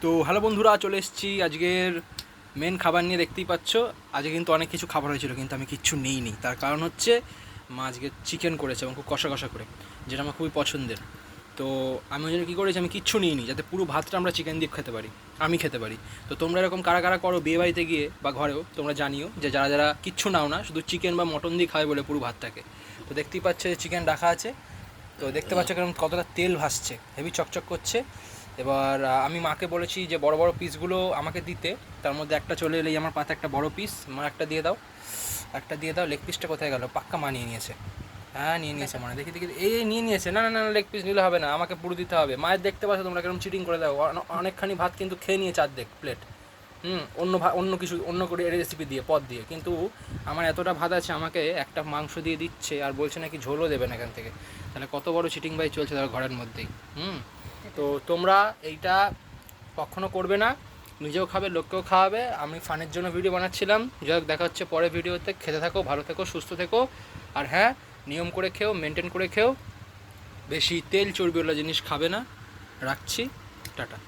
তো হ্যালো বন্ধুরা, চলে এসেছি আজকের মেন খাবার নিয়ে। দেখতেই পাচ্ছ আজকে কিন্তু অনেক কিছু খাবার হয়েছিল, কিন্তু আমি কিচ্ছু নিইনি। তার কারণ হচ্ছে মা আজকে চিকেন করেছে এবং খুব কষা কষা করে, যেটা আমার খুবই পছন্দের। তো আমি ওই জন্য কী করেছি, আমি কিচ্ছু নিইনি, যাতে পুরো ভাতটা আমরা চিকেন দিয়ে খেতে পারি, আমি খেতে পারি। তো তোমরা এরকম কারা কারা করো বিয়ে বাড়িতে গিয়ে বা ঘরেও, তোমরা জানিও যে যারা যারা কিচ্ছু নাও না, শুধু চিকেন বা মটন দিয়ে খাবে বলে পুরো ভাতটাকে। তো দেখতেই পাচ্ছ চিকেন রাখা আছে। তো দেখতে পাচ্ছ কারণ কতটা তেল ভাসছে, হেভি চকচক করছে। এবার আমি মাকে বলেছি যে বড় বড় পিসগুলো আমাকে দিতে, তার মধ্যে একটা চলে এলেই আমার পাতে একটা বড় পিস, মা একটা দিয়ে দাও, একটা দিয়ে দাও। লেগ পিসটা কোথায় গেল? পাক্কা মা নিয়ে নিয়েছে। হ্যাঁ নিয়ে নিয়েছে, মানে দেখি দেখি এই নিয়ে নিয়েছে। না না না, লেগ পিস নিলে হবে না, আমাকে পুরো দিতে হবে। মায়ের দেখতে পাচ্ছ তোমরা কেরকম চিটিং করে দাও, অনেকখানি ভাত কিন্তু খেয়ে নিয়েছে অর্ধেক প্লেট। অন্য কিছু অন্য করে রেসিপি দিয়ে পদ দিয়ে, কিন্তু আমার এতটা ভাত আছে, আমাকে একটা মাংস দিয়ে দিচ্ছে আর বলছে নাকি ঝোলও দেবে না এখান থেকে। তাহলে কত বড় চিটিং বাই চলছে তার ঘরের মধ্যেই। তো তোমরা এইটা কখনো করবে না, নিজেও খাবে, লোককেও খাওয়াবে। আমি ফানের জন্য ভিডিও বানাচ্ছিলাম। যাই হোক, দেখা হচ্ছে পরের ভিডিওতে। খেতে থাকো, ভালো থেকো, সুস্থ থেকো। আর হ্যাঁ, নিয়ম করে খেও, মেনটেন করে খেও, বেশি তেল চর্বিওয়ালা জিনিস খাবে না। রাখছি, টাটা।